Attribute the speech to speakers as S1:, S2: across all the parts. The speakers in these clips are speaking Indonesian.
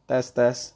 S1: Tes tes.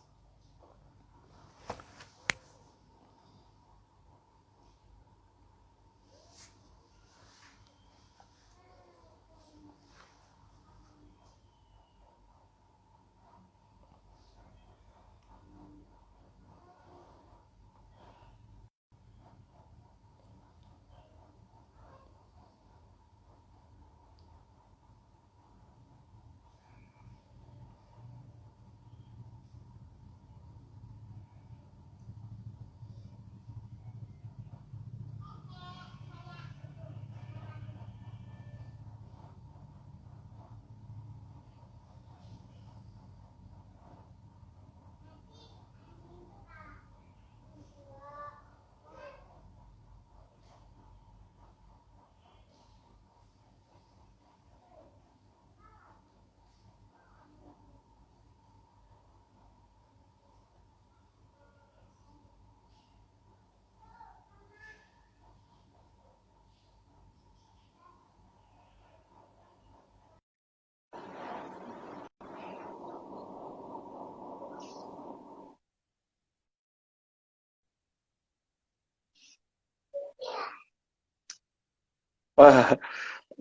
S1: Wah,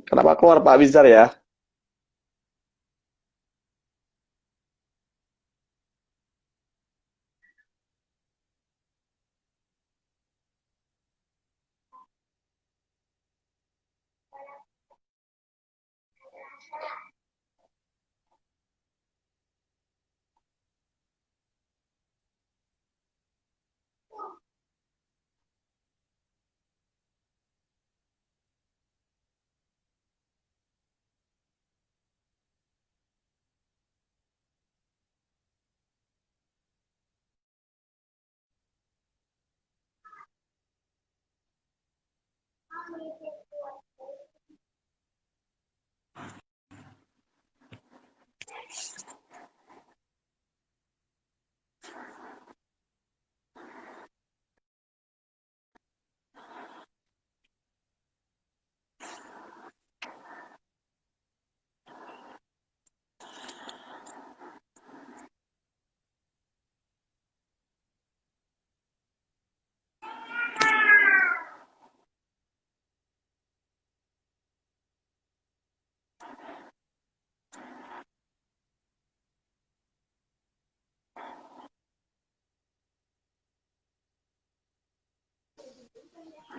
S1: kenapa keluar Pak Bizar ya?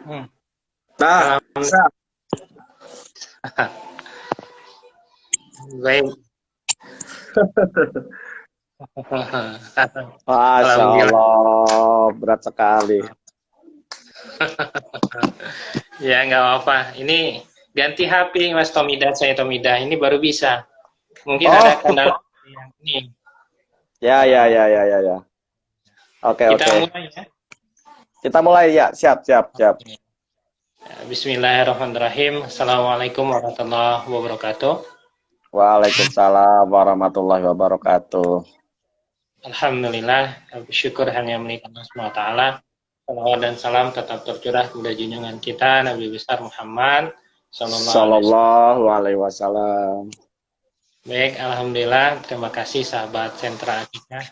S2: Hmm.
S1: Nah, bisa.
S2: Alhamdulillah. Baik.
S1: Masya
S2: Alhamdulillah.
S1: Allah, berat sekali.
S2: Ya, nggak apa-apa. Ini ganti HP, Mas Tomida. Saya Tomida. Ini baru bisa. Mungkin ada kendala
S1: Oh,
S2: yang ini.
S1: ya, ya,
S2: Eh,
S1: ya, ya, ya, ya. Oke,
S2: kita
S1: oke.
S2: mulai ya.
S1: Kita mulai ya. Siap, siap, siap.
S2: Bismillahirrahmanirrahim. Assalamualaikum warahmatullahi wabarakatuh.
S1: Waalaikumsalam warahmatullahi wabarakatuh.
S2: Alhamdulillah. Syukur hanya milik Allah SWT. Salawat dan salam tetap tercurah kepada junjungan kita Nabi besar Muhammad Sallallahu Alaihi Wasallam.
S1: Sallallahu alaihi wasallam.
S2: Baik, alhamdulillah. Terima kasih sahabat Sentra Akika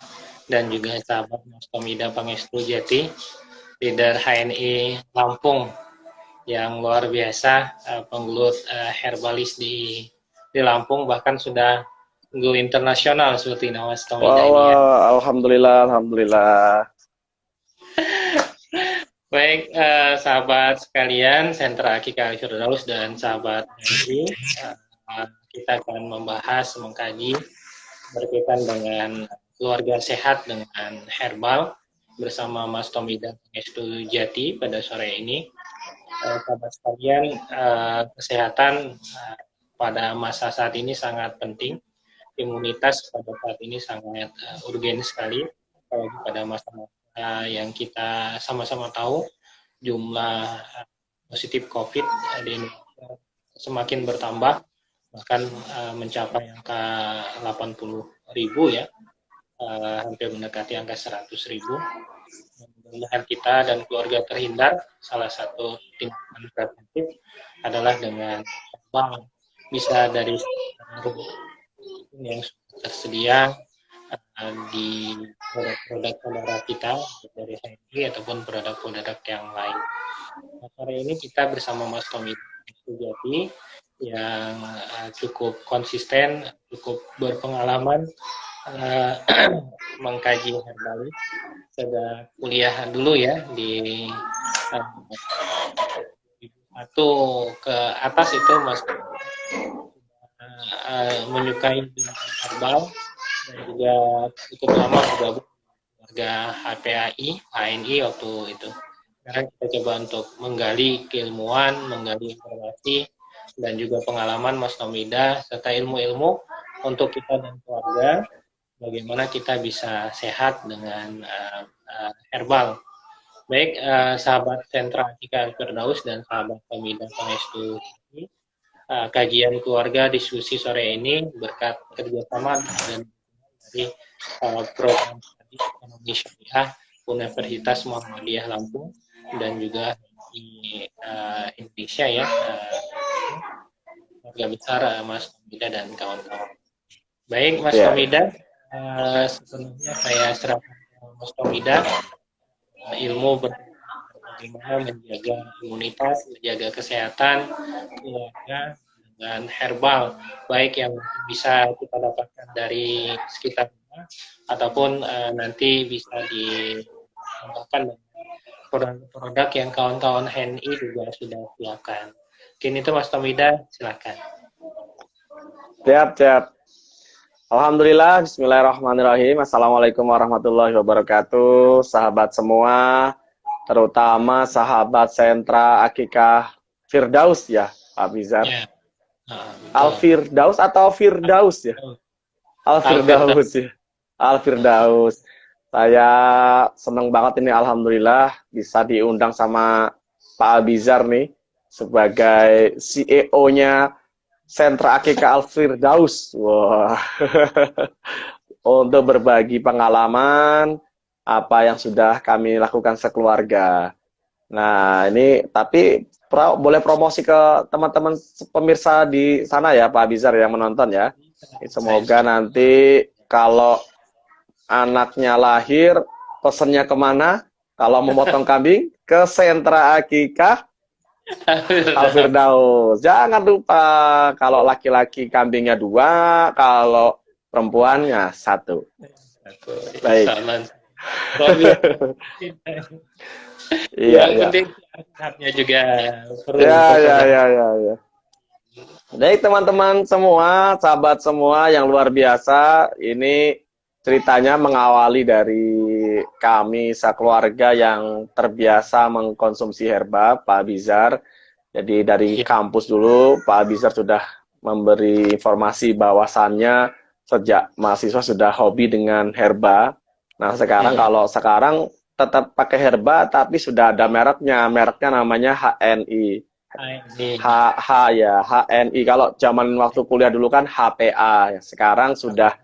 S2: dan juga sahabat Mas Tomida Pangestu Jati, leader HNI Lampung yang luar biasa, penggelut herbalis di Lampung, bahkan sudah go internasional seperti Mas Tomida
S1: Wah,
S2: ini ya.
S1: wah, alhamdulillah, alhamdulillah.
S2: Baik, sahabat sekalian, Sentra Akika Al-Firdaus dan sahabat HNI, kita akan membahas, mengkaji berkaitan dengan keluarga sehat dengan herbal bersama Mas Tommy dan Pangestu Jati pada sore ini. Sahabat sekalian, kesehatan pada masa saat ini sangat penting. Imunitas pada saat ini sangat urgen sekali. Apalagi pada masa yang kita sama-sama tahu jumlah positif COVID di Indonesia semakin bertambah, bahkan mencapai angka 80.000 ya, hampir mendekati angka 100.000. Mudah-mudahan kita dan keluarga terhindar. Salah satu tindakan preventif adalah dengan bank, bisa dari rumput yang sudah tersedia di produk-produk saudara kita dari HNI ataupun produk-produk yang lain. Nah, sore ini kita bersama Mas Tommy Sujati yang cukup konsisten, cukup berpengalaman mengkaji herbalis. Sudah kuliah dulu ya di satu ke atas itu Mas menyukai herbal dan juga cukup lama bergabung keluarga HPAI, HNI waktu itu. Sekarang kita coba untuk menggali keilmuan, menggali informasi, dan juga pengalaman Mas Tomida, serta ilmu-ilmu untuk kita dan keluarga, bagaimana kita bisa sehat dengan herbal. Baik, sahabat Sentra Akika Firdaus dan sahabat Tomida Pangestu, kajian keluarga diskusi sore ini berkat kerjasama dan dari program ekonomi syariah Universitas Muhammadiyah Lampung dan juga di Indonesia ya, keluarga besar Mas Tomida dan kawan-kawan. Baik Mas Tomida, sebelumnya saya serahkan Mas Tomida ilmu bagaimana menjaga imunitas, menjaga kesehatan keluarga dengan herbal, baik yang bisa kita dapatkan dari sekitar rumah ataupun nanti bisa ditambahkan produk-produk yang kawan-kawan HNI juga sudah siapkan. Mungkin itu Mas Tomida, silakan.
S1: Siap. Alhamdulillah, bismillahirrahmanirrahim. Assalamualaikum warahmatullahi wabarakatuh. Sahabat semua, terutama sahabat Sentra Akikah Firdaus ya, Pak Bizar. Ya. Al-Firdaus atau Firdaus ya? Al-Firdaus ya. Al-Firdaus. Saya senang banget ini, alhamdulillah bisa diundang sama Pak Abizar nih sebagai CEO-nya Sentra Akikah Al-Firdaus. Wah. Untuk berbagi pengalaman apa yang sudah kami lakukan sekeluarga. Nah, ini tapi boleh promosi ke teman-teman pemirsa di sana ya, Pak Abizar yang menonton ya. Semoga nanti kalau anaknya lahir, pesennya kemana? Kalau memotong kambing, ke Sentra Akikah Al-Firdaus. Jangan lupa, kalau laki-laki kambingnya 2, kalau perempuannya 1. Baik. Iya.
S2: Penting sehatnya juga perlu.
S1: Ya. Baik teman-teman semua, sahabat semua yang luar biasa, ini ceritanya mengawali dari kami sekeluarga yang terbiasa mengkonsumsi herba, Pak Abizar. Jadi dari kampus dulu, Pak Abizar sudah memberi informasi bahwasannya sejak mahasiswa sudah hobi dengan herba. Nah sekarang kalau sekarang tetap pakai herba, tapi sudah ada mereknya namanya HNI. HNI. Kalau zaman waktu kuliah dulu kan HPA, sekarang sudah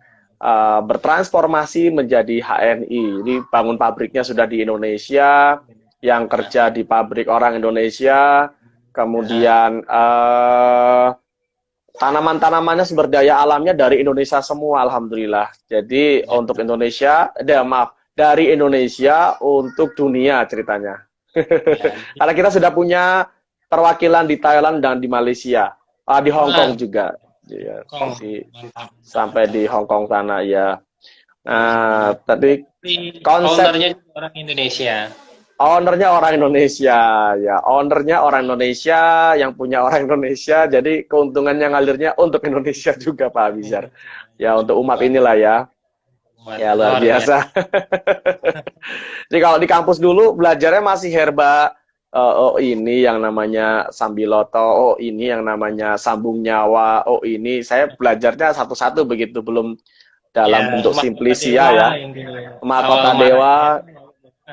S1: bertransformasi menjadi HNI. Ini bangun pabriknya sudah di Indonesia, yang kerja di pabrik orang Indonesia, kemudian tanaman-tanamannya sumber daya alamnya dari Indonesia semua, alhamdulillah. Jadi untuk Indonesia, dari Indonesia untuk dunia ceritanya. Karena kita sudah punya perwakilan di Thailand dan di Malaysia, di Hong Kong juga. Ya, sampai di Hong Kong sana ya. Nah, tadi
S2: konsepnya orang Indonesia.
S1: Ownernya orang Indonesia, ya. Ownernya orang Indonesia, yang punya orang Indonesia. Jadi keuntungannya ngalirnya untuk Indonesia juga, Pak Abizar. Ya, untuk umat inilah ya. Ya, luar biasa. Jadi kalau di kampus dulu belajarnya masih herba. Oh ini yang namanya sambiloto, oh ini yang namanya sambung nyawa, oh ini saya belajarnya satu-satu begitu, belum dalam bentuk simplisia ya. Mahkota Dewa,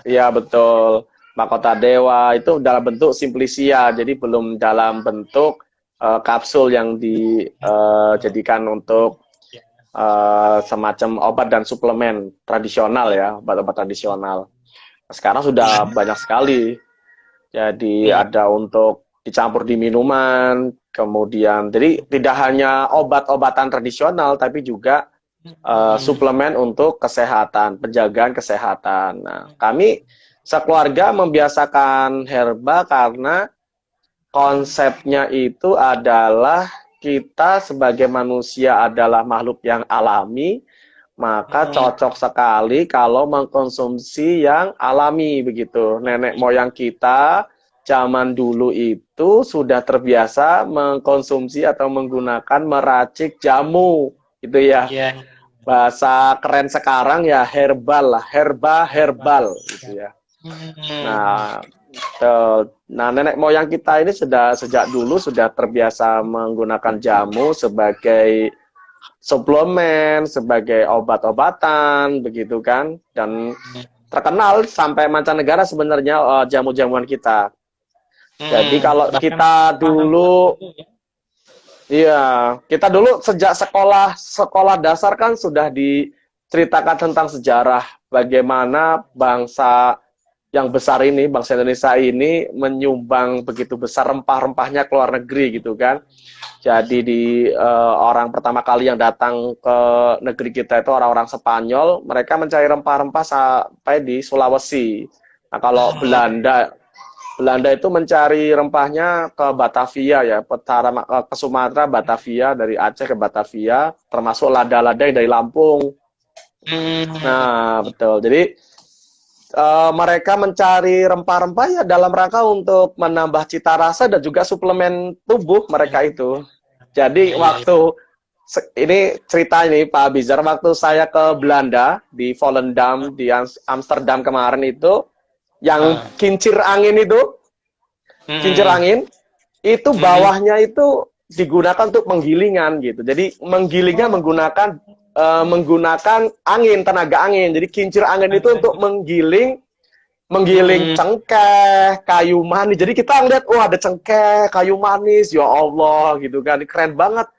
S1: ya betul. Mahkota Dewa itu dalam bentuk simplisia, jadi belum dalam bentuk kapsul yang dijadikan untuk semacam obat dan suplemen tradisional ya, obat-obat tradisional. Sekarang sudah banyak sekali. Jadi ada untuk dicampur di minuman, kemudian jadi tidak hanya obat-obatan tradisional, tapi juga suplemen untuk kesehatan, penjagaan kesehatan. Nah, kami sekeluarga membiasakan herba karena konsepnya itu adalah kita sebagai manusia adalah makhluk yang alami, maka cocok sekali kalau mengkonsumsi yang alami begitu. Nenek moyang kita zaman dulu itu sudah terbiasa mengkonsumsi atau menggunakan meracik jamu gitu ya.
S2: Iya.
S1: Bahasa keren sekarang ya herbal lah, herbal gitu ya. Nah, nah nenek moyang kita ini sudah sejak dulu sudah terbiasa menggunakan jamu sebagai suplemen, sebagai obat-obatan, begitu kan? Dan terkenal sampai mancanegara sebenarnya jamu-jamuan kita. Jadi kalau kita dulu, iya, kita dulu sejak sekolah dasar kan sudah diceritakan tentang sejarah bagaimana bangsa yang besar ini, bangsa Indonesia ini menyumbang begitu besar rempah-rempahnya ke luar negeri gitu kan. Jadi orang pertama kali yang datang ke negeri kita itu orang-orang Spanyol, mereka mencari rempah-rempah sampai di Sulawesi. Nah, kalau Belanda itu mencari rempahnya ke Batavia ya, ke Sumatera, Batavia, dari Aceh ke Batavia, termasuk lada-lada yang dari Lampung. Nah, betul. Jadi mereka mencari rempah-rempah ya dalam rangka untuk menambah cita rasa dan juga suplemen tubuh mereka itu. Jadi waktu ini cerita ini Pak Abizar, waktu saya ke Belanda di Volendam di Amsterdam kemarin itu, yang kincir angin itu bawahnya itu digunakan untuk penggilingan gitu. Jadi menggilingnya menggunakan angin, tenaga angin. Jadi kincir angin itu untuk menggiling cengkeh, kayu manis. Jadi kita ngeliat, wah ada cengkeh, kayu manis, ya Allah gitu kan, keren banget.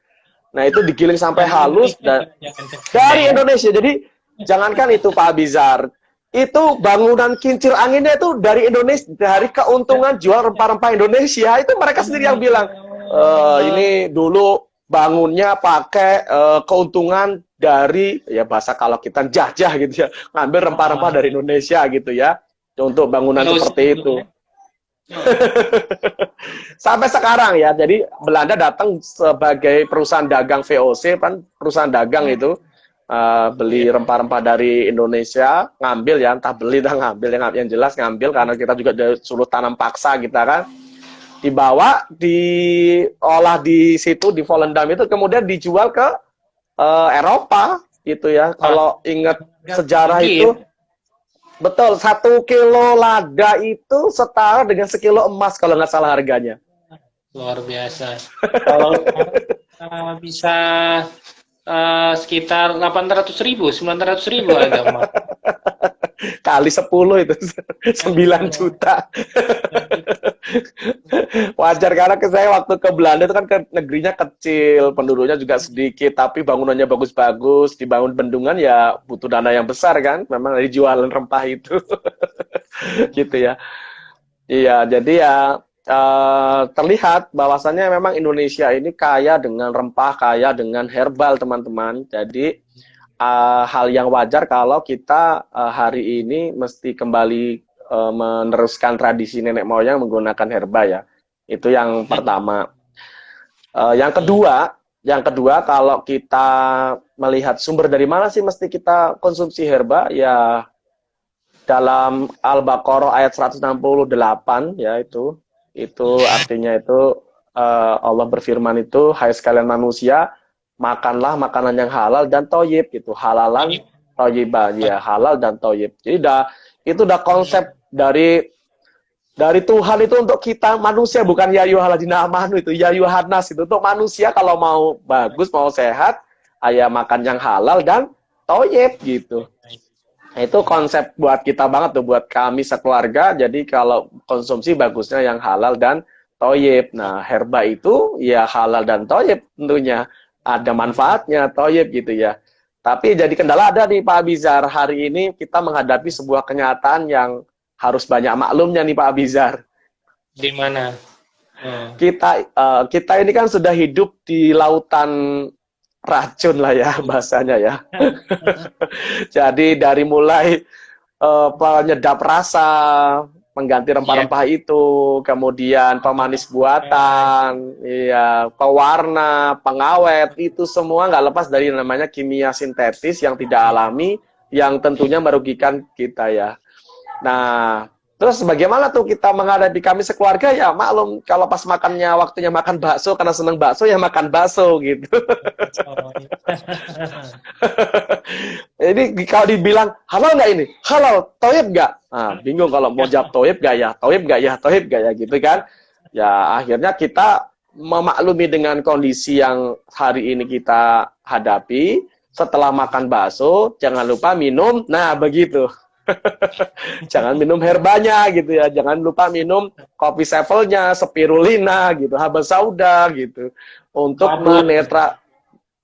S1: Nah itu digiling sampai halus dari Indonesia. Jadi jangankan itu Pak Abizar, itu bangunan kincir anginnya itu dari Indonesia, dari keuntungan jual rempah-rempah Indonesia. Itu mereka sendiri yang bilang, ini dulu bangunnya pakai keuntungan dari, ya bahasa kalau kita jajah gitu ya, ngambil rempah-rempah dari Indonesia gitu ya, untuk bangunan seperti itu. Sampai sekarang ya, jadi Belanda datang sebagai perusahaan dagang VOC, kan perusahaan dagang itu, beli rempah-rempah dari Indonesia, ngambil ya, entah beli entah ngambil, yang jelas ngambil, karena kita juga disuruh tanam paksa kita kan, dibawa, diolah di situ, di Volendam itu, kemudian dijual ke Eropa gitu ya. Kalau ingat sejarah itu, betul, 1 kilo lada itu setara dengan sekilo emas kalau nggak salah harganya.
S2: Luar biasa. Kalau bisa sekitar 800.000, 900.000 ada emas.
S1: Kali 10 itu 9 juta. Wajar, karena saya waktu ke Belanda itu kan negerinya kecil, penduduknya juga sedikit, tapi bangunannya bagus-bagus, dibangun bendungan ya butuh dana yang besar kan, memang dari jualan rempah itu. Gitu ya. Iya, jadi ya terlihat bahwasannya memang Indonesia ini kaya dengan rempah, kaya dengan herbal teman-teman. Jadi hal yang wajar kalau kita hari ini mesti kembali meneruskan tradisi nenek moyang menggunakan herba ya. Itu yang pertama. Yang kedua kalau kita melihat sumber dari mana sih mesti kita konsumsi herba, ya dalam Al-Baqarah ayat 168 ya, itu artinya itu Allah berfirman itu, hai sekalian manusia, makanlah makanan yang halal dan thayyib gitu, halalan thayyiban ya, halal dan thayyib. Jadi itu udah konsep dari Tuhan itu untuk kita manusia, bukan ya ayyuhalladzina amanu, itu ya ayyuhannas, itu untuk manusia kalau mau bagus, mau sehat, ya makan yang halal dan thayyib gitu. Nah, itu konsep buat kita banget tuh, buat kami sekeluarga. Jadi kalau konsumsi bagusnya yang halal dan thayyib. Nah, herba itu ya halal dan thayyib tentunya. Ada manfaatnya, thayyib gitu ya. Tapi jadi kendala ada nih Pak Abizar. Hari ini kita menghadapi sebuah kenyataan yang harus banyak maklumnya nih Pak Abizar.
S2: Di mana?
S1: Kita ini kan sudah hidup di lautan racun lah ya bahasanya ya. Jadi dari mulai penyedap rasa, pengganti rempah-rempah itu, kemudian pemanis buatan, iya, pewarna, pengawet, itu semua nggak lepas dari namanya kimia sintetis yang tidak alami, yang tentunya merugikan kita ya. Nah, terus bagaimana tuh kita menghadapi, kami sekeluarga ya maklum kalau pas makannya waktunya makan bakso karena seneng bakso ya makan bakso gitu. Jadi kalau dibilang halal nggak ini? Halal, toib nggak? Nah, bingung kalau mau jawab toib nggak ya, toib nggak ya, toib nggak ya gitu kan? Ya akhirnya kita memaklumi dengan kondisi yang hari ini kita hadapi. Setelah makan bakso, jangan lupa minum. Nah begitu. Jangan minum herbanya gitu ya. Jangan lupa minum kopi sevelnya, spirulina gitu, habas sauda gitu. Untuk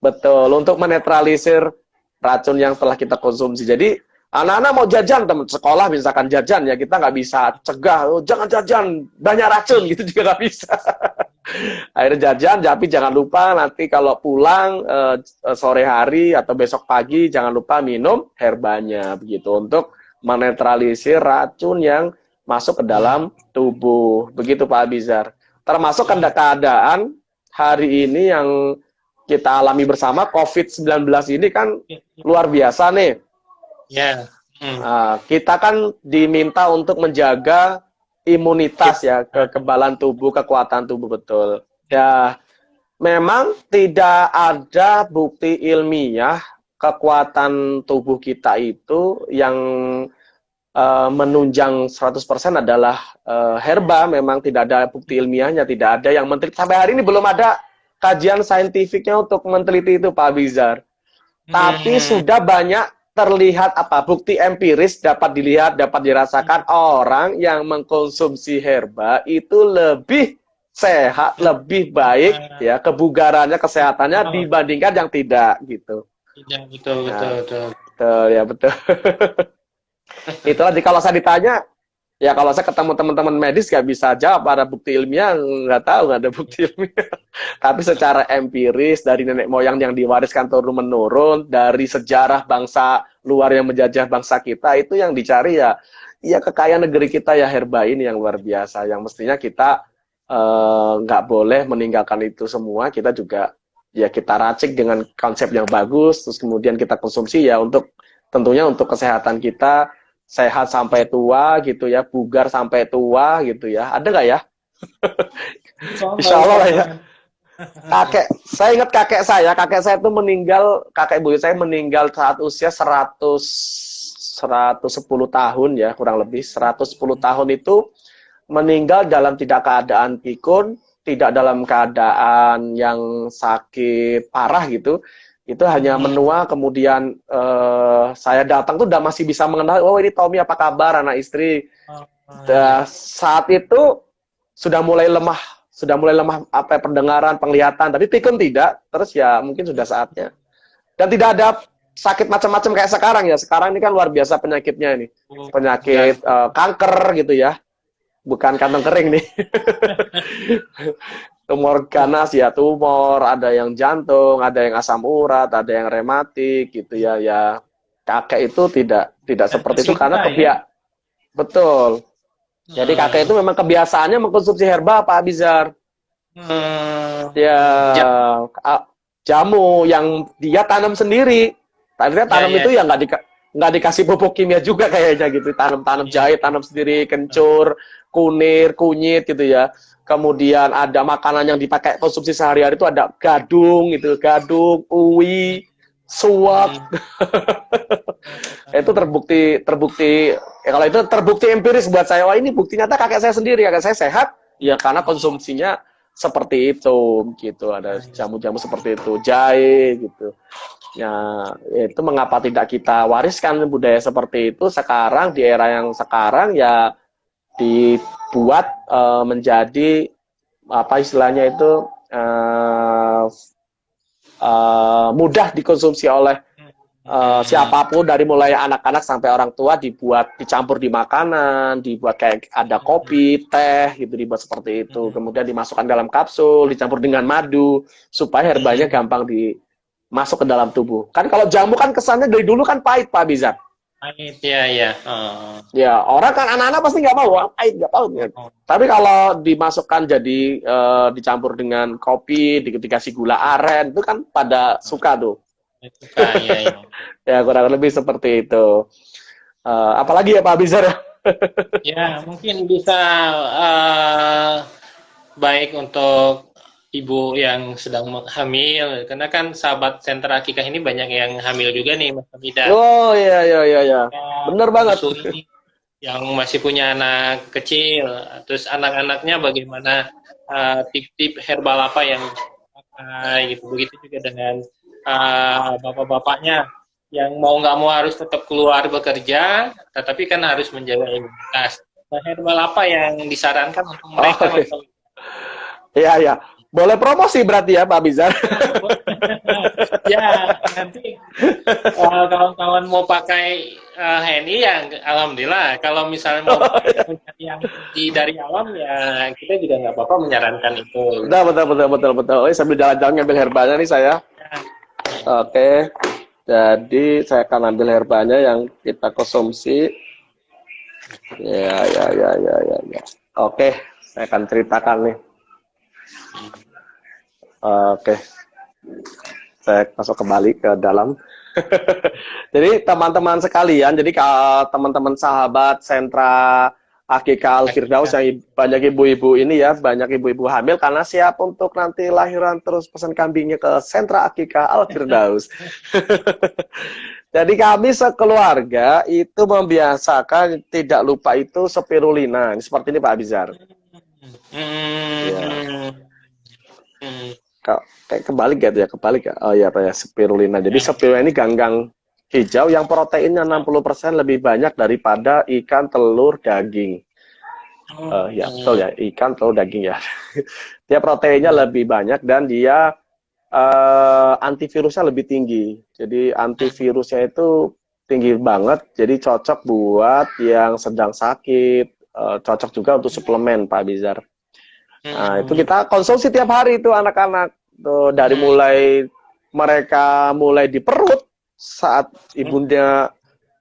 S1: untuk menetralisir racun yang telah kita konsumsi. Jadi anak-anak mau jajan, teman sekolah misalkan jajan ya, kita nggak bisa cegah, oh, jangan jajan, banyak racun gitu juga nggak bisa. Akhirnya jajan, tapi jangan lupa nanti kalau pulang sore hari atau besok pagi jangan lupa minum herbanya begitu untuk menetralisir racun yang masuk ke dalam tubuh. Begitu Pak Abizar. Termasuk keadaan hari ini yang kita alami bersama COVID-19 ini kan luar biasa nih.
S2: Ya.
S1: Kita kan diminta untuk menjaga imunitas ya, kekebalan tubuh, kekuatan tubuh, betul. Ya, memang tidak ada bukti ilmiah kekuatan tubuh kita itu yang menunjang 100% adalah herba. Memang tidak ada bukti ilmiahnya, tidak ada yang meneliti. Sampai hari ini belum ada kajian saintifiknya untuk meneliti itu, Pak Bizar. Tapi sudah banyak terlihat bukti empiris, dapat dilihat, dapat dirasakan orang yang mengkonsumsi herba itu lebih sehat, lebih baik ya kebugarannya, kesehatannya dibandingkan yang tidak gitu.
S2: Betul.
S1: Ya betul. Itulah kalau saya ditanya, ya kalau saya ketemu teman-teman medis nggak bisa jawab ada bukti ilmiah, nggak tahu, nggak ada bukti ilmiah. Tapi secara empiris dari nenek moyang yang diwariskan turun-menurun, dari sejarah bangsa luar yang menjajah bangsa kita, itu yang dicari ya kekayaan negeri kita ya, herba ini yang luar biasa, yang mestinya kita nggak boleh meninggalkan itu semua. Kita juga ya kita racik dengan konsep yang bagus, terus kemudian kita konsumsi ya untuk tentunya untuk kesehatan kita, sehat sampai tua gitu ya, bugar sampai tua gitu ya. Ada nggak ya? Insya Allah lah ya. Saya ingat kakek saya itu meninggal, kakek ibu saya meninggal saat usia 110 tahun ya, kurang lebih 110 tahun itu meninggal dalam tidak keadaan pikun, tidak dalam keadaan yang sakit parah gitu. Itu hanya menua, kemudian saya datang tuh udah masih bisa mengenal, oh ini Tommy apa kabar, anak istri. Saat itu sudah mulai lemah pendengaran, penglihatan, tapi pikun tidak. Terus ya mungkin sudah saatnya. Dan tidak ada sakit macam-macam kayak sekarang ya. Sekarang ini kan luar biasa penyakitnya ini. Penyakit kanker gitu ya. Bukan kantong kering nih. Tumor ganas ya, tumor, ada yang jantung, ada yang asam urat, ada yang rematik gitu ya. Ya kakek itu tidak seperti itu karena betul. Jadi kakek itu memang kebiasaannya mengkonsumsi herba, Pak Bizar. Ya jamu yang dia tanam sendiri. Tadinya tanam itu ya nggak dikasih pupuk kimia juga kayaknya gitu. Tanam jahe, tanam sendiri, kencur, kunir, kunyit gitu ya. Kemudian ada makanan yang dipakai konsumsi sehari-hari itu ada gadung gitu, uwi, suap. Itu terbukti ya, kalau itu terbukti empiris buat saya. Wah, ini bukti nyata kakek saya sendiri, kakek saya sehat ya karena konsumsinya seperti itu gitu. Ada jamu-jamu seperti itu, jahe gitu. Ya, itu mengapa tidak kita wariskan budaya seperti itu sekarang di era yang sekarang ya dibuat menjadi apa istilahnya itu mudah dikonsumsi oleh siapapun, dari mulai anak-anak sampai orang tua, dicampur di makanan, dibuat kayak ada kopi, teh gitu, dibuat seperti itu, kemudian dimasukkan dalam kapsul, dicampur dengan madu supaya herbanya gampang masuk ke dalam tubuh. Kan kalau jamu kan kesannya dari dulu kan pahit, Pak Bizar.
S2: Pahit, ya, ya. Oh.
S1: Ya, orang kan anak-anak pasti nggak mau, "Wah, pahit, nggak tahu."
S2: Oh.
S1: Tapi kalau dimasukkan jadi dicampur dengan kopi, dikasih gula aren, itu kan pada suka tuh.
S2: Suka, ya, ya.
S1: Ya, kurang lebih seperti itu. Apalagi ya Pak Bizar ya?
S2: Ya, mungkin bisa baik untuk ibu yang sedang hamil, karena kan sahabat sentra akikah ini banyak yang hamil juga nih, Mas Hamida.
S1: Oh iya iya iya iya. Bener banget.
S2: Ini yang masih punya anak kecil, terus anak-anaknya bagaimana tip-tip herbal apa yang pakai gitu. Begitu juga dengan bapak-bapaknya yang mau nggak mau harus tetap keluar bekerja, tetapi kan harus menjaga imunitas. Nah, herbal apa yang disarankan untuk mereka?
S1: Oh, iya iya. Boleh promosi berarti ya Pak Bizar?
S2: Ya, nanti kawan-kawan mau pakai HNI ya alhamdulillah. Kalau misalnya mau mencari yang dari alam ya kita juga nggak apa-apa menyarankan itu.
S1: Betul. Oh, sambil jalan-jalan ngambil herbalnya nih saya. Oke. Jadi saya akan ambil herbalnya yang kita konsumsi. Ya. Oke, saya akan ceritakan nih. Oke. Saya masuk kembali ke dalam. Jadi teman-teman sekalian, jadi teman-teman sahabat sentra Akikah Al-Firdaus yang banyak ibu-ibu ini ya, banyak ibu-ibu hamil karena siap untuk nanti lahiran terus pesan kambingnya ke sentra Akikah Al-Firdaus. Jadi kami sekeluarga itu membiasakan tidak lupa itu spirulina. Ini seperti ini Pak Bizar. Ya. Kayak kebalik ya, kebalik ya. Oh iya Pak ya, spirulina. Jadi spirulina ini ganggang hijau yang proteinnya 60% lebih banyak daripada ikan, telur, daging. Ya betul ya, ikan, telur, daging ya. Dia proteinnya lebih banyak dan dia antivirusnya lebih tinggi. Jadi antivirusnya itu tinggi banget. Jadi cocok buat yang sedang sakit. Cocok juga untuk suplemen Pak Bizar. Nah, itu kita konsumsi tiap hari itu anak-anak. Tuh, dari mulai mereka mulai di perut saat ibunda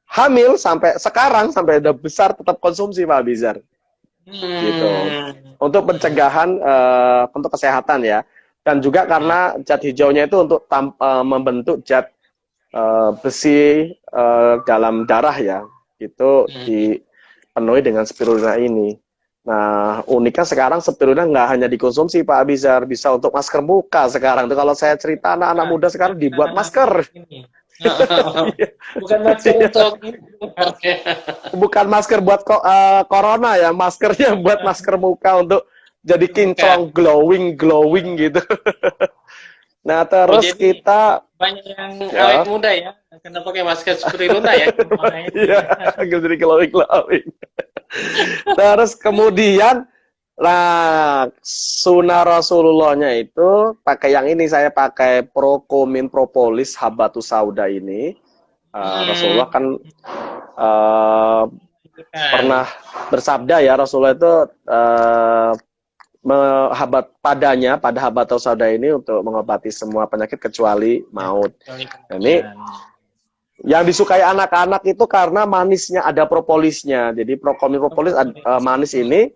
S1: hamil sampai sekarang sampai udah besar tetap konsumsi Pak Bizar. Gitu. Untuk pencegahan untuk kesehatan ya. Dan juga karena zat hijaunya itu untuk membentuk zat besi dalam darah ya. Itu dipenuhi dengan spirulina ini. Nah, uniknya sekarang spirulina nggak hanya dikonsumsi Pak Bizar, bisa untuk masker muka sekarang. Tuh kalau saya cerita anak-anak muda sekarang dibuat masker.
S2: Bukan masker untuk
S1: bukan masker buat corona ya, maskernya buat masker muka untuk jadi kinclong, glowing gitu. Nah, terus kita
S2: banyak yang awet muda ya, kenapa pakai masker spirulina ya?
S1: Iya, jadi glowing. Terus kemudian sunnah Rasulullahnya itu pakai yang ini, saya pakai Procomin Propolis Habatus Sauda ini. Rasulullah kan pernah bersabda ya, Rasulullah itu pada Habatus Sauda ini untuk mengobati semua penyakit kecuali maut. Ini yang disukai anak-anak itu karena manisnya, ada propolisnya. Jadi Procomin Propolis manis ini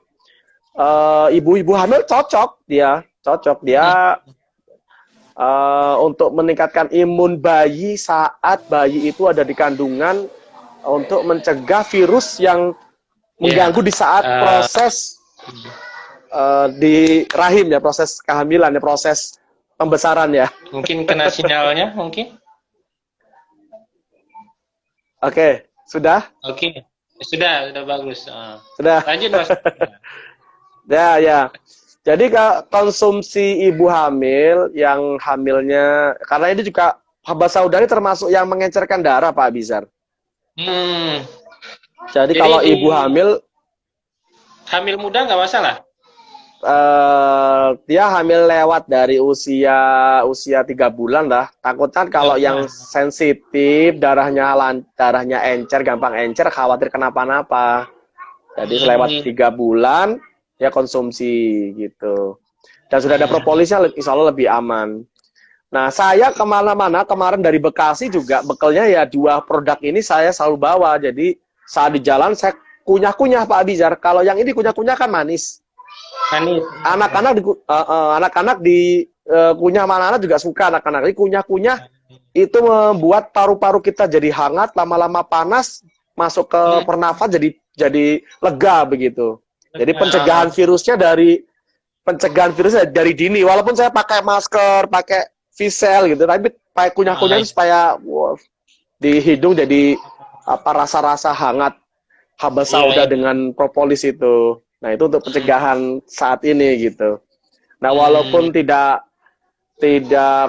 S1: ibu-ibu hamil cocok dia untuk meningkatkan imun bayi saat bayi itu ada di kandungan, untuk mencegah virus yang mengganggu di saat proses di rahim ya, proses kehamilan ya, proses pembesaran ya.
S2: Mungkin kena sinyalnya mungkin.
S1: Oke, sudah?
S2: Oke, sudah bagus.
S1: Sudah.
S2: Lanjut Mas.
S1: Ya. Jadi konsumsi ibu hamil yang hamilnya, karena ini juga Habatus Sauda ini termasuk yang mengencerkan darah Pak Bizar. Jadi kalau ibu hamil
S2: muda nggak masalah.
S1: Dia hamil lewat dari usia 3 bulan lah. Takutnya kalau yang sensitif, darahnya encer, gampang encer, khawatir kenapa-napa. Jadi selewat 3 bulan ya konsumsi gitu. Dan sudah ada propolisnya, insya Allah lebih aman. Nah, saya kemana-mana kemarin dari Bekasi juga bekalnya ya 2 produk ini saya selalu bawa. Jadi saat di jalan saya kunyah-kunyah Pak Abizar. Kalau yang ini kunyah-kunyah kan manis.
S2: Manis.
S1: Anak-anak di kunyah mana juga suka anak-anak. Jadi kunyah-kunyah itu membuat paru-paru kita jadi hangat, lama-lama panas, masuk ke pernafas jadi lega begitu. Jadi pencegahan virusnya dari dini. Walaupun saya pakai masker, pakai facial gitu, tapi pakai kunyah-kunyah itu supaya di hidung jadi rasa-rasa hangat habas sauda dengan propolis itu. Nah, itu untuk pencegahan saat ini gitu. Nah, walaupun tidak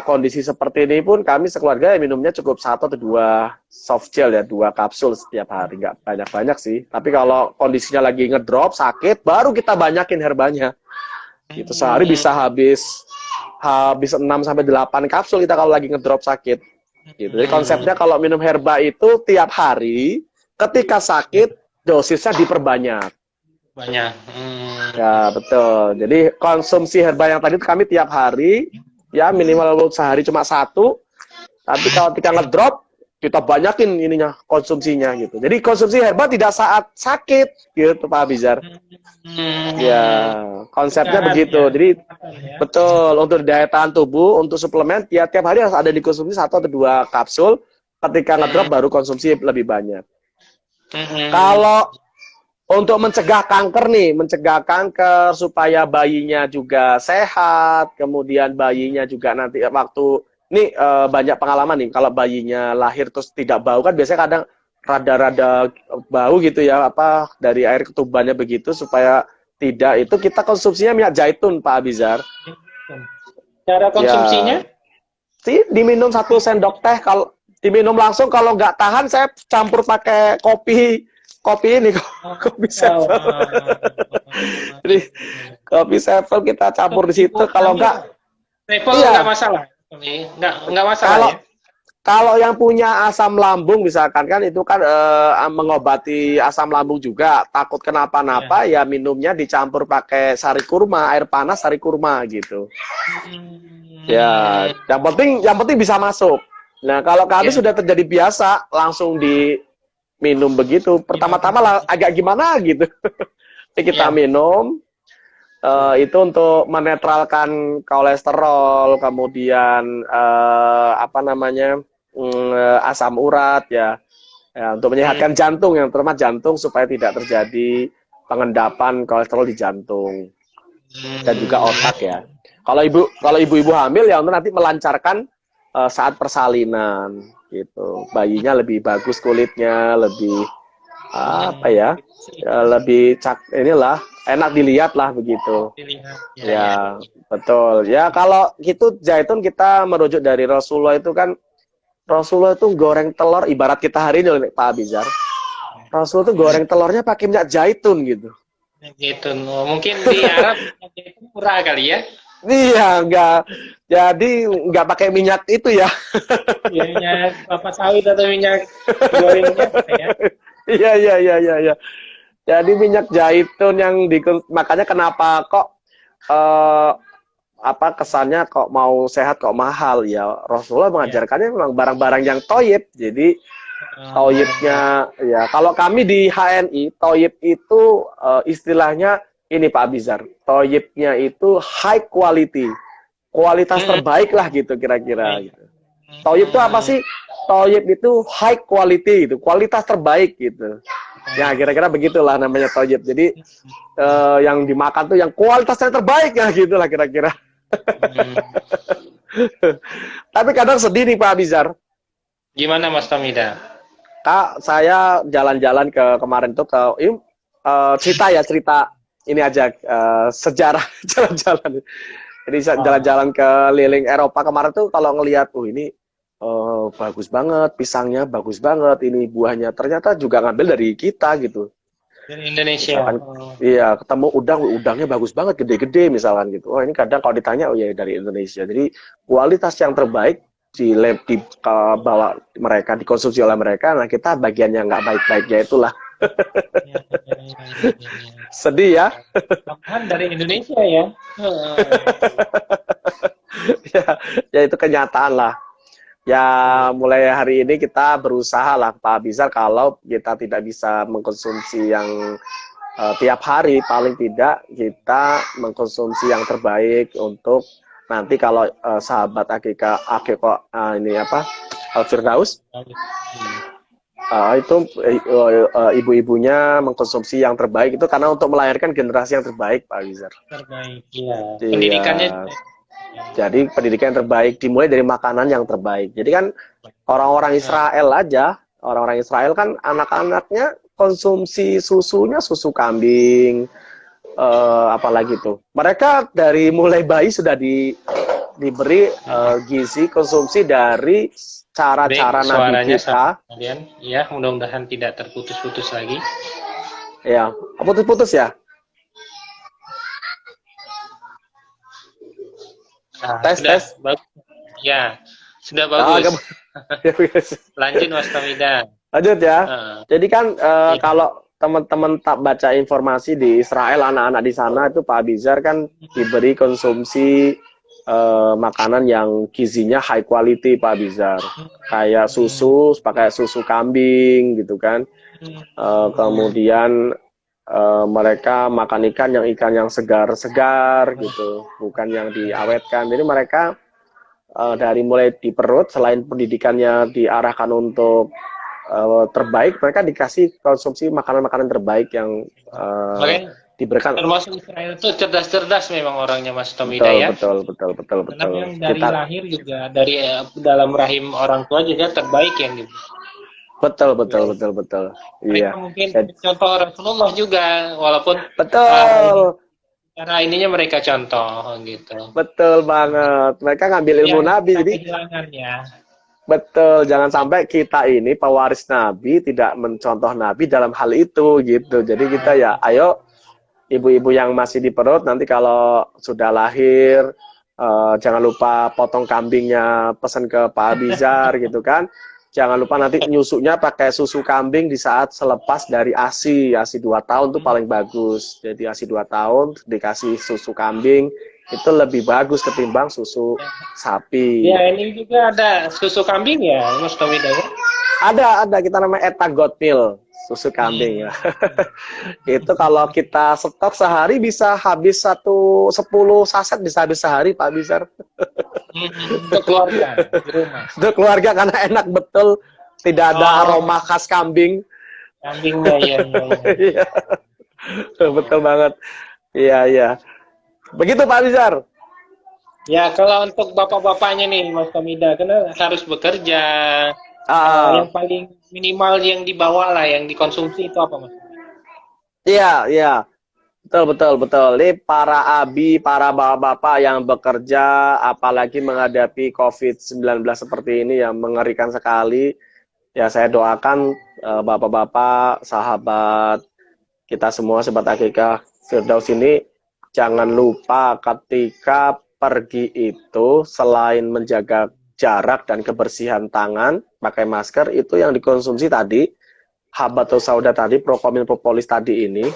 S1: kondisi seperti ini pun kami sekeluarga minumnya cukup 1 atau 2 soft gel ya, 2 kapsul setiap hari, nggak banyak-banyak sih. Tapi kalau kondisinya lagi ngedrop sakit, baru kita banyakin herbanya. Itu sehari bisa habis 6 sampai 8 kapsul kita kalau lagi ngedrop sakit. Gitu. Jadi konsepnya kalau minum herba itu tiap hari, ketika sakit dosisnya diperbanyak.
S2: Banyak.
S1: Ya, betul. Jadi konsumsi herba yang tadi itu kami tiap hari, ya minimal sehari cuma 1. Tapi kalau kita ngedrop, kita banyakin ininya, konsumsinya gitu. Jadi konsumsi herba tidak saat sakit, gitu Pak Abizar. Ya, konsepnya begitu. Jadi betul, untuk daya tahan tubuh, untuk suplemen, ya tiap hari harus ada dikonsumsi 1 atau 2 kapsul. Ketika ngedrop baru konsumsi lebih banyak. Kalau untuk mencegah kanker nih, supaya bayinya juga sehat, kemudian bayinya juga nanti waktu ini banyak pengalaman nih, kalau bayinya lahir terus tidak bau kan biasanya kadang rada-rada bau gitu ya, dari air ketubannya begitu, supaya tidak, itu kita konsumsinya minyak zaitun Pak Abizar.
S2: Cara konsumsinya?
S1: Ya, diminum 1 sendok teh, kalau diminum langsung, kalau nggak tahan saya campur pakai kopi ini, kopi sevel. Jadi kopi sevel kita campur di situ, kalau nggak
S2: nggak masalah. Nggak masalah ya.
S1: Kalau yang punya asam lambung misalkan kan itu kan mengobati asam lambung juga, takut kenapa-napa ya minumnya dicampur pakai sari kurma, air panas sari kurma gitu. Ya, yang penting bisa masuk. Nah, kalau kami sudah terjadi biasa langsung diminum begitu. Pertama-tama agak gimana gitu. Kita minum itu untuk menetralkan kolesterol, kemudian asam urat ya, untuk menyehatkan jantung, yang terutama jantung, supaya tidak terjadi pengendapan kolesterol di jantung dan juga otak ya. Kalau ibu-ibu hamil ya untuk nanti melancarkan saat persalinan gitu, bayinya lebih bagus kulitnya, lebih lebih enak dilihat lah begitu. Ya, betul. Ya kalau gitu zaitun kita merujuk dari Rasulullah itu kan, Rasulullah itu goreng telur, ibarat kita hari ini Pak Abizar. Rasulullah itu goreng telurnya pakai minyak zaitun gitu.
S2: Zaitun, mungkin di Arab zaitun murah kali ya?
S1: Iya, nggak pakai minyak itu ya.
S2: Minyak kelapa sawit atau minyak gorengnya ya?
S1: Iya. Jadi minyak zaitun makanya kenapa kok kesannya kok mau sehat kok mahal ya. Rasulullah mengajarkannya memang barang-barang yang toyib. Jadi toyibnya ya, kalau kami di HNI toyib itu istilahnya ini Pak Abizar. Toyibnya itu high quality, kualitas terbaik lah gitu kira-kira. Gitu. Toyib itu apa sih? Toyib itu high quality gitu, kualitas terbaik gitu. Ya kira-kira begitulah namanya toyib. Jadi yang dimakan tuh yang kualitasnya terbaik ya gitulah kira-kira. Tapi kadang sedih nih Pak Abizar.
S2: Gimana Mas Tamida?
S1: Kak, saya jalan-jalan kemarin tuh cerita ini aja sejarah jalan-jalan. Jadi jalan-jalan keliling Eropa kemarin tuh kalau ngelihat ini bagus banget, pisangnya bagus banget, ini buahnya ternyata juga ngambil dari kita gitu.
S2: Dari Indonesia.
S1: Misalkan, iya, ketemu udangnya bagus banget, gede-gede misalkan gitu. Oh ini kadang kalau ditanya, oh ya dari Indonesia. Jadi kualitas yang terbaik dibawa mereka, dikonsumsi oleh mereka. Nah kita bagian yang nggak baik-baiknya itulah. Ya. Sedih ya.
S2: Tambahan dari Indonesia ya.
S1: Ya, ya itu kenyataan lah. Ya mulai hari ini kita berusaha lah Pak Bizar, kalau kita tidak bisa mengkonsumsi yang tiap hari, paling tidak kita mengkonsumsi yang terbaik untuk nanti kalau sahabat Akiko ini apa Firdaus itu ibu-ibunya mengkonsumsi yang terbaik itu karena untuk melahirkan generasi yang terbaik Pak Bizar.
S2: Terbaik, iya.
S1: Iya.
S2: Pendidikannya
S1: Jadi pendidikan yang terbaik dimulai dari makanan yang terbaik. Jadi kan orang-orang Israel aja, orang-orang Israel kan anak-anaknya konsumsi susunya susu kambing, apalagi tuh. Mereka dari mulai bayi sudah diberi gizi konsumsi dari cara-cara Nabi
S2: suaranya
S1: kita.
S2: kalian, ya mudah-mudahan tidak terputus-putus lagi.
S1: Ya, putus-putus ya.
S2: Nah,
S1: Tes.
S2: bagus. Ya, sudah bagus. Lanjut Mas Tomida.
S1: Lanjut ya. Jadi kan kalau teman-teman tak baca informasi di Israel, anak-anak di sana itu Pak Abizar kan diberi konsumsi makanan yang gizinya high quality Pak Abizar. Kayak susu, pakai susu kambing gitu kan. Kemudian mereka makan ikan yang segar-segar gitu, bukan yang diawetkan. Jadi mereka dari mulai di perut, selain pendidikannya diarahkan untuk terbaik, mereka dikasih konsumsi makanan-makanan terbaik yang diberikan.
S2: Termasuk Israel itu cerdas-cerdas memang orangnya Mas Tomida ya.
S1: Betul.
S2: Karena yang dari lahir juga dari dalam rahim orang tua juga terbaik yang gitu.
S1: Betul. Iya.
S2: Mungkin contoh Rasulullah juga, walaupun
S1: betul.
S2: Cara ininya mereka contoh gitu.
S1: Betul banget. Mereka ngambil ilmu Nabi, jadi
S2: ya.
S1: Betul, jangan sampai kita ini pewaris Nabi tidak mencontoh Nabi dalam hal itu gitu. Jadi kita ya, ayo ibu-ibu yang masih di perut nanti kalau sudah lahir jangan lupa potong kambingnya, pesan ke Pak Abizar gitu kan. Jangan lupa nanti nyusuknya pakai susu kambing di saat selepas dari ASI 2 tahun tuh paling bagus. Jadi ASI 2 tahun dikasih susu kambing itu lebih bagus ketimbang susu sapi.
S2: Ya, ini juga ada susu kambing ya, Mas Tomida ya?
S1: Ada kita namanya Eta Goat Milk, susu kambing ya. Itu kalau kita stok sehari bisa habis 10 saset, bisa habis sehari Pak Bizar.
S2: Untuk keluarga di rumah.
S1: Untuk keluarga karena enak betul, tidak ada aroma khas kambing.
S2: Kambingnya ya.
S1: Betul banget. Iya. Begitu Pak Bizar.
S2: Ya, kalau untuk bapak-bapaknya nih Mas Tomida, karena harus bekerja. Yang paling minimal yang dibawa lah, yang dikonsumsi itu apa Mas?
S1: Iya. Betul. Ini para abi, para bapak-bapak yang bekerja, apalagi menghadapi COVID-19 seperti ini yang mengerikan sekali. Ya saya doakan bapak-bapak, sahabat kita semua, sobat Akikah Firdaus ini, jangan lupa ketika pergi itu selain menjaga jarak dan kebersihan tangan, pakai masker, itu yang dikonsumsi tadi, habatus sauda tadi, Procomin propolis tadi ini,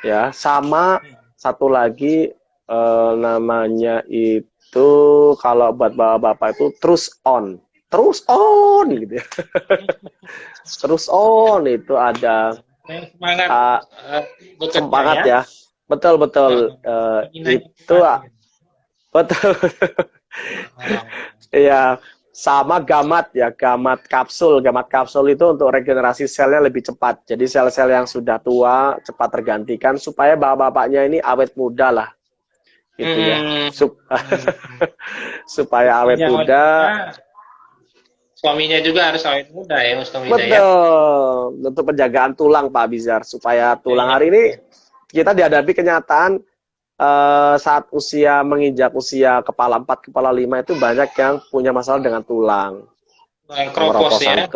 S1: ya, sama satu lagi namanya itu kalau buat bapak-bapak itu terus on gitu ya. Terus on itu ada semangat ya. Betul itu betul. Iya, sama gamat ya, gamat kapsul itu untuk regenerasi selnya lebih cepat. Jadi sel-sel yang sudah tua cepat tergantikan supaya bapak-bapaknya ini awet muda lah, gitu ya. Supaya awet muda.
S2: Suaminya juga harus awet muda ya, Mas Tomida ya.
S1: Betul, untuk penjagaan tulang Pak Bizar, supaya tulang hari ini kita dihadapi kenyataan. Saat usia menginjak usia kepala 4, kepala 5 itu banyak yang punya masalah dengan tulang. Pengeroposan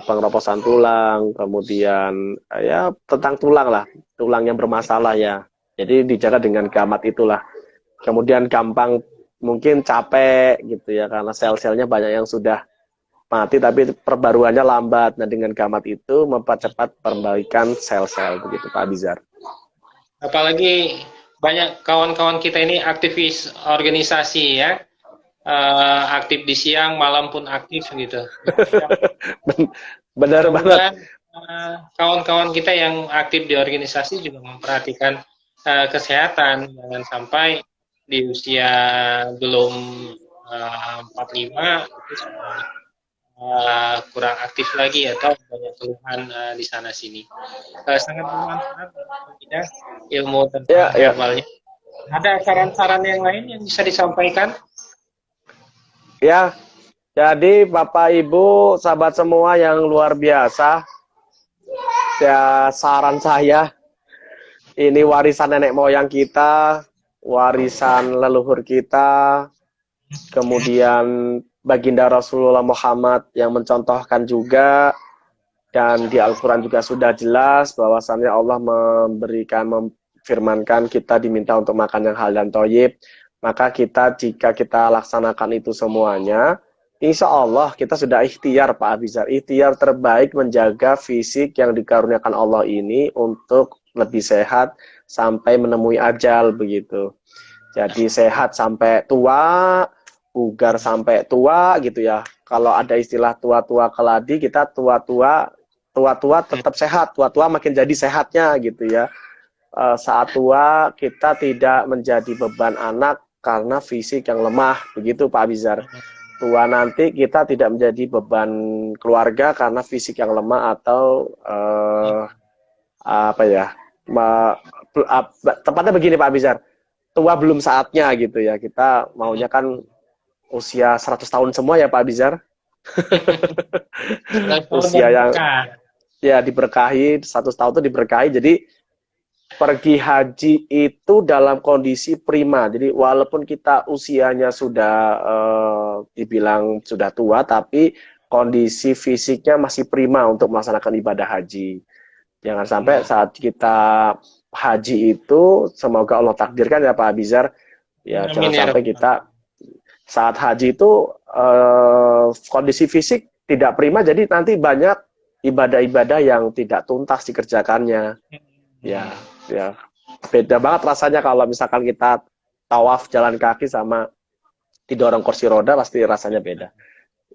S1: pengeroposan tulang, kemudian ya tentang tulang lah, tulang yang bermasalah ya. Jadi dijaga dengan gamat itulah. Kemudian gampang mungkin capek gitu ya, karena sel-selnya banyak yang sudah mati tapi perbaruannya lambat. Nah dengan gamat itu mempercepat perbaikan sel-sel begitu Pak Bizar.
S2: Apalagi banyak kawan-kawan kita ini aktivis organisasi ya, aktif di siang, malam pun aktif gitu.
S1: Benar banget.
S2: Mudah-mudahan kawan-kawan kita yang aktif di organisasi juga memperhatikan kesehatan, jangan sampai di usia belum 45 itu sudah kurang aktif lagi atau banyak keluhan di sana sini. Sangat bermanfaat tidak ilmu tentang
S1: Ya, ya.
S2: herbalnya. Ada saran-saran yang lain yang bisa disampaikan?
S1: Ya, jadi Bapak Ibu, sahabat semua yang luar biasa, ya saran saya, ini warisan nenek moyang kita, warisan leluhur kita, kemudian baginda Rasulullah Muhammad yang mencontohkan juga, dan di Al-Quran juga sudah jelas bahwasannya Allah memfirmankan kita diminta untuk makan yang halal dan thayyib. Maka kita, jika kita laksanakan itu semuanya, insya Allah kita sudah ikhtiar, Pak Abizar. Ikhtiar terbaik menjaga fisik yang dikaruniakan Allah ini untuk lebih sehat sampai menemui ajal, begitu. Jadi sehat sampai tua, bugar sampai tua gitu ya. Kalau ada istilah tua-tua keladi, kita tua-tua tetap sehat, tua-tua makin jadi sehatnya gitu ya. Saat tua kita tidak menjadi beban anak karena fisik yang lemah, begitu Pak Abizar. Tua nanti kita tidak menjadi beban keluarga karena fisik yang lemah atau apa ya, tepatnya begini Pak Abizar, tua belum saatnya gitu ya. Kita maunya kan usia 100 tahun semua ya Pak Abizar. Usia yang ya diberkahi, 100 tahun itu diberkahi. Jadi pergi haji itu dalam kondisi prima. Jadi walaupun kita usianya sudah dibilang sudah tua, tapi kondisi fisiknya masih prima untuk melaksanakan ibadah haji. Jangan sampai saat kita haji itu, semoga Allah takdirkan ya Pak Abizar, ya jangan sampai kita saat haji itu kondisi fisik tidak prima, jadi nanti banyak ibadah-ibadah yang tidak tuntas dikerjakannya. Ya, ya beda banget rasanya kalau misalkan kita tawaf jalan kaki sama didorong kursi roda, pasti rasanya beda.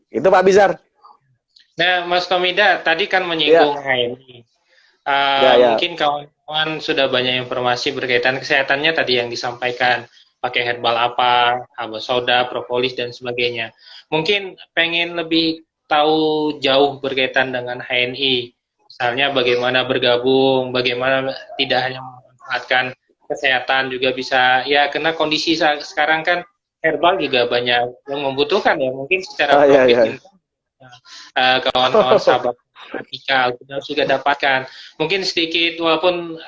S1: Itu Pak Bizar.
S2: Nah, Mas Komida tadi kan menyinggung HMI. Mungkin kawan-kawan sudah banyak informasi berkaitan kesehatannya tadi yang disampaikan, pakai herbal apa, habas soda, propolis dan sebagainya. Mungkin pengen lebih tahu jauh berkaitan dengan HNI. Misalnya bagaimana bergabung, bagaimana tidak hanya memanfaatkan kesehatan juga bisa, ya karena kondisi sekarang kan herbal juga banyak yang membutuhkan ya, mungkin secara profit kawan-kawan sahabat Atika kita juga dapatkan. Mungkin sedikit walaupun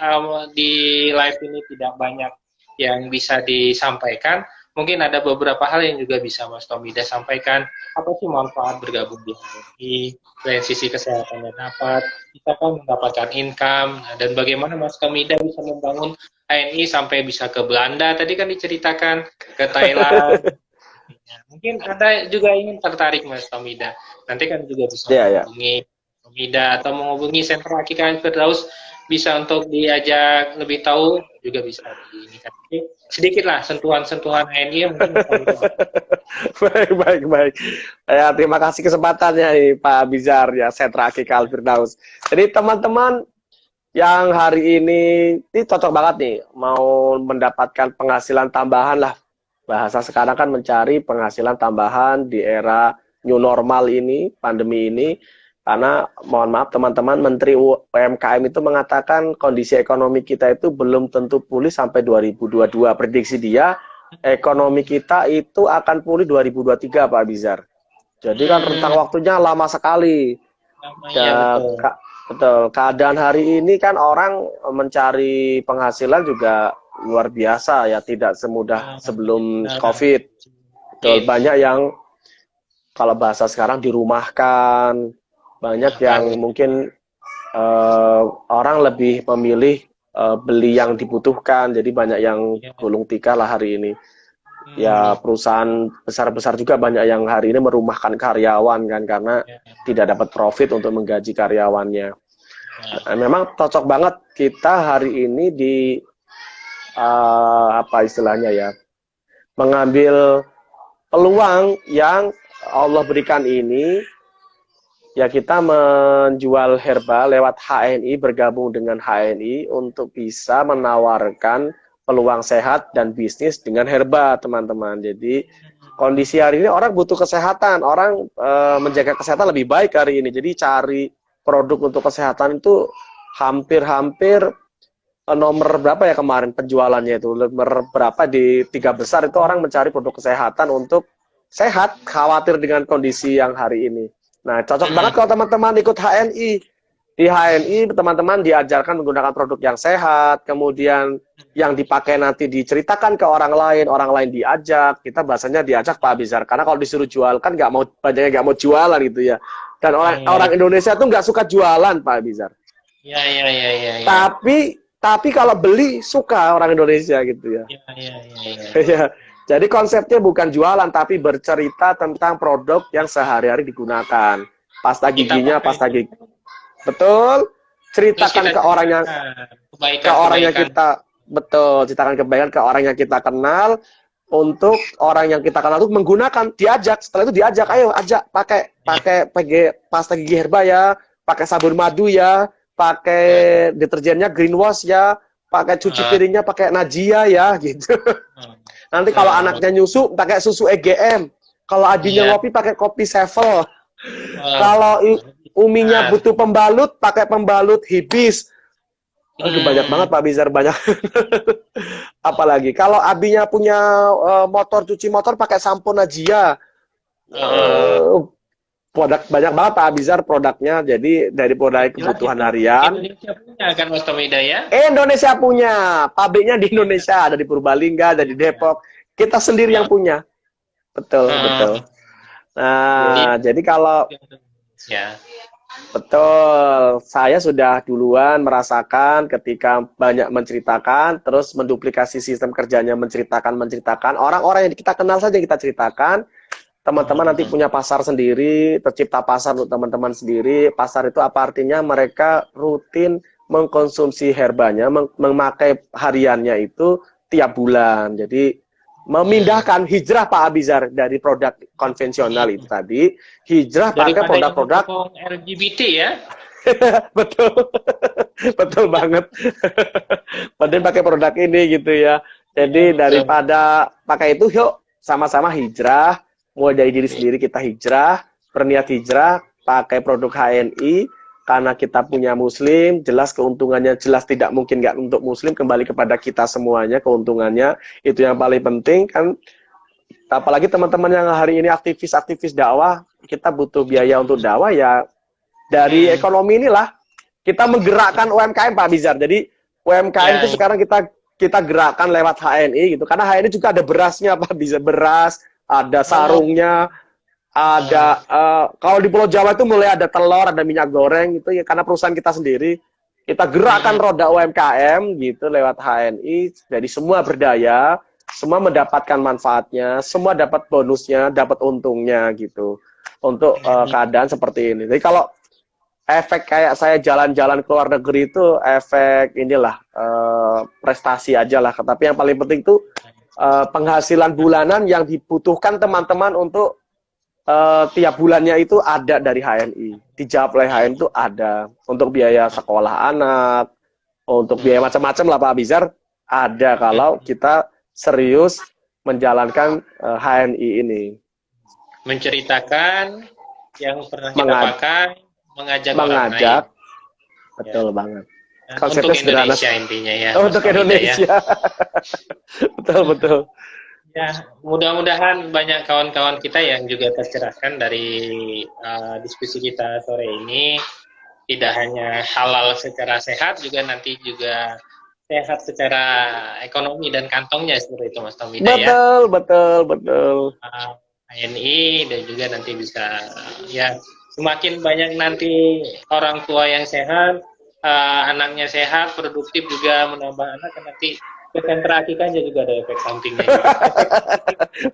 S2: di live ini tidak banyak yang bisa disampaikan, mungkin ada beberapa hal yang juga bisa Mas Tomida sampaikan. Apa sih manfaat bergabung di HMI, dari sisi kesehatannya dapat, kita kan mendapatkan income, dan bagaimana Mas Tomida bisa membangun HMI sampai bisa ke Belanda, tadi kan diceritakan, ke Thailand. Mungkin Anda juga ingin tertarik Mas Tomida. Nanti kan juga bisa menghubungi Tomida atau menghubungi Sentra Akika Firdaus, bisa untuk diajak lebih tahu juga bisa di ini kan. Sedikit lah sentuhan-sentuhan HNI mungkin.
S1: Baik. Ya, terima kasih kesempatannya nih Pak Bizar ya, Sentra Akika Firdaus. Jadi teman-teman yang hari ini cocok banget nih mau mendapatkan penghasilan tambahan lah. Bahasa sekarang kan mencari penghasilan tambahan di era new normal ini, pandemi ini. Karena mohon maaf teman-teman, Menteri UMKM itu mengatakan kondisi ekonomi kita itu belum tentu pulih sampai 2022. Prediksi dia, ekonomi kita itu akan pulih 2023, Pak Bizar. Jadi kan rentang waktunya lama sekali. Ya, betul. Keadaan hari ini kan orang mencari penghasilan juga luar biasa ya, tidak semudah sebelum COVID. Betul, banyak yang kalau bahasa sekarang dirumahkan. Banyak yang mungkin orang lebih memilih beli yang dibutuhkan, jadi banyak yang gulung tikar lah hari ini. Ya perusahaan besar-besar juga banyak yang hari ini merumahkan karyawan kan, karena tidak dapat profit untuk menggaji karyawannya. Memang cocok banget kita hari ini di apa istilahnya ya, mengambil peluang yang Allah berikan ini, ya kita menjual herba lewat HNI, bergabung dengan HNI untuk bisa menawarkan peluang sehat dan bisnis dengan herba, teman-teman. Jadi kondisi hari ini orang butuh kesehatan, orang menjaga kesehatan lebih baik hari ini. Jadi cari produk untuk kesehatan itu hampir-hampir nomor berapa ya kemarin penjualannya itu, nomor berapa di 3 besar itu orang mencari produk kesehatan untuk sehat, khawatir dengan kondisi yang hari ini. Nah, cocok banget kalau teman-teman ikut HNI. Di HNI, teman-teman diajarkan menggunakan produk yang sehat, kemudian yang dipakai nanti diceritakan ke orang lain diajak. Kita bahasanya diajak Pak Abizar, karena kalau disuruh jual kan nggak mau, banyaknya nggak mau jualan gitu ya. Dan orang Indonesia tuh nggak suka jualan Pak Abizar.
S2: Ya, ya, ya, ya, ya.
S1: Tapi kalau beli suka orang Indonesia gitu ya.
S2: Ya, ya, ya,
S1: ya. Jadi konsepnya bukan jualan, tapi bercerita tentang produk yang sehari-hari digunakan. Pasta giginya, pasta gigi. Betul. Ceritakan ke orang yang kita, betul, ceritakan kebaikan ke orang yang kita kenal. Untuk orang yang kita kenal itu menggunakan, diajak. Setelah itu diajak, ayo ajak pakai pasta gigi herba ya, pakai sabun madu ya, pakai deterjennya green wash ya, pakai cuci piringnya pakai Najia ya, gitu. Nanti kalau anaknya nyusu pakai susu EGM, kalau adinya ngopi pakai kopi Sevel, kalau uminya butuh pembalut pakai pembalut Hibis. Aduh, banyak banget Pak Bizar, banyak. Apalagi kalau abinya punya motor, cuci motor pakai sampo Najia. Produk banyak banget Pak Abizar produknya. Jadi dari produk kebutuhan harian.
S2: Indonesia punya kan Mas Tomida ya?
S1: Indonesia punya. Pabriknya di Indonesia, ada di Purbalingga, ada di Depok. Kita sendiri yang punya. Betul, betul. Nah, jadi kalau betul, saya sudah duluan merasakan ketika banyak menceritakan, terus menduplikasi sistem kerjanya menceritakan. Orang-orang yang kita kenal saja kita ceritakan. Teman-teman nanti punya pasar sendiri, tercipta pasar untuk teman-teman sendiri. Pasar itu apa artinya? Mereka rutin mengkonsumsi herbanya, memakai hariannya itu tiap bulan. Jadi memindahkan hijrah Pak Abizar dari produk konvensional itu tadi, hijrah pakai produk-produk
S2: LGBT ya.
S1: Betul. Betul banget. Padahal pakai produk ini gitu ya. Jadi daripada pakai itu, yuk sama-sama hijrah. Mulai dari diri sendiri kita hijrah, berniat hijrah, pakai produk HNI, karena kita punya muslim, jelas keuntungannya, jelas tidak mungkin nggak untuk muslim, kembali kepada kita semuanya, keuntungannya, itu yang paling penting kan. Apalagi teman-teman yang hari ini aktivis-aktivis dakwah, kita butuh biaya untuk dakwah ya, dari ekonomi inilah, kita menggerakkan UMKM Pak Bizar. Jadi UMKM itu sekarang kita gerakkan lewat HNI gitu, karena HNI juga ada berasnya Pak Bizar, beras, ada sarungnya, ada kalau di Pulau Jawa itu mulai ada telur, ada minyak goreng itu ya, karena perusahaan kita sendiri. Kita gerakan roda UMKM gitu lewat HNI. Jadi semua berdaya, semua mendapatkan manfaatnya, semua dapat bonusnya, dapat untungnya gitu. Untuk keadaan seperti ini. Jadi kalau efek kayak saya jalan-jalan ke luar negeri itu efek inilah prestasi aja lah. Tapi yang paling penting itu penghasilan bulanan yang dibutuhkan teman-teman untuk tiap bulannya itu ada dari HNI. Dijawab oleh HNI itu ada. Untuk biaya sekolah anak, untuk biaya macam-macam lah Pak Abizar, ada kalau kita serius menjalankan HNI ini.
S2: Menceritakan yang pernah kita pakai, mengajak orang lain.
S1: Betul banget.
S2: Konsepnya untuk Indonesia intinya ya.
S1: Untuk Indonesia. Betul.
S2: Ya, mudah-mudahan banyak kawan-kawan kita yang juga tercerahkan dari diskusi kita sore ini. Tidak hanya halal secara sehat, juga nanti juga sehat secara ekonomi dan kantongnya seperti itu Mas Tomida ya. Betul. HNI dan juga nanti bisa ya semakin banyak nanti orang tua yang sehat, anaknya sehat, produktif juga menambah anak, nanti sentra akikahnya juga ada efek sampingnya.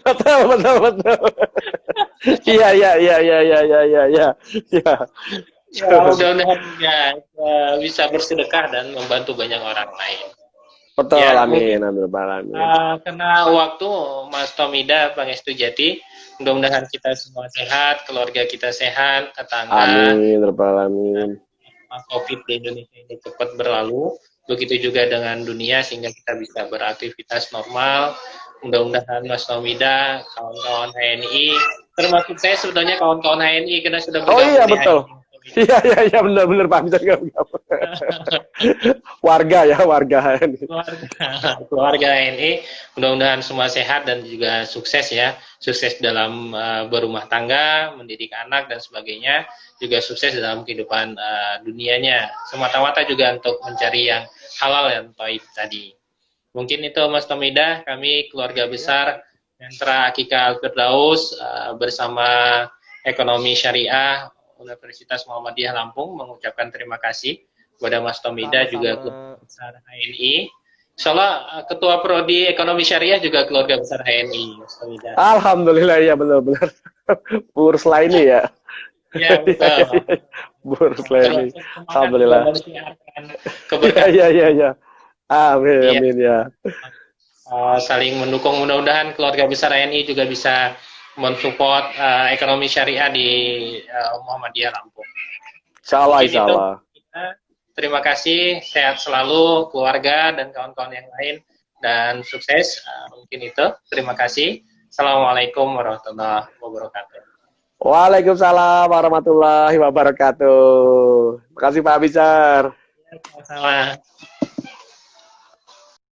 S1: Betul. Iya.
S2: Ya, mudah-mudahan ya, bisa bersedekah dan membantu banyak orang lain.
S1: Betul,
S2: Ya,
S1: amin,
S2: mungkin
S1: amin, amin.
S2: karena waktu Mas Tomida, Bang Estujati, mudah-mudahan kita semua sehat, keluarga kita sehat, tetangga,
S1: Amin, rabbal alamin.
S2: COVID di Indonesia ini cepat berlalu. Begitu juga dengan dunia sehingga kita bisa beraktivitas normal. Mudah-mudahan Mas Tomida, kawan-kawan HNI, termasuk saya sebetulnya kawan-kawan HNI karena sudah
S1: Oh iya,
S2: bergabung di
S1: betul.
S2: HNI. Mas Tomida.
S1: Iya, iya, iya, benar-benar Pak, bisa nggak? Warga ya, warga.
S2: Keluarga ini mudah-mudahan semua sehat dan juga sukses ya, sukses dalam berumah tangga, mendidik anak dan sebagainya, juga sukses dalam kehidupan dunianya, semata-mata juga untuk mencari yang halal dan thayyib tadi. Mungkin itu Mas Tomida, kami keluarga besar Sentra Akika Al-Firdaus bersama Ekonomi Syariah Universitas Muhammadiyah Lampung mengucapkan terima kasih kepada Mas Tomida juga keluarga
S3: Sama-sama.
S2: besar HNI. Insya Allah Ketua Prodi Ekonomi Syariah juga keluarga besar HNI, Mas Tomida.
S1: Alhamdulillah, ya benar-benar. Burs lainnya ya.
S2: Ya betul.
S1: Burs lainnya. Alhamdulillah.
S2: Keberkahan.
S1: Iya, iya, iya. Amin,
S2: Iya.
S1: amin ya.
S2: Saling mendukung, mudah-mudahan keluarga besar HNI juga bisa mensupport ekonomi syariah di Muhammadiyah Lampung.
S1: Insya Allah,
S2: Mungkin
S1: insya
S2: itu
S1: Allah.
S2: terima kasih, sehat selalu keluarga dan kawan-kawan yang lain dan sukses. Mungkin itu, terima kasih. Assalamualaikum warahmatullahi wabarakatuh.
S1: Waalaikumsalam warahmatullahi wabarakatuh. Terima kasih Pak Abizar.
S2: Sama-sama.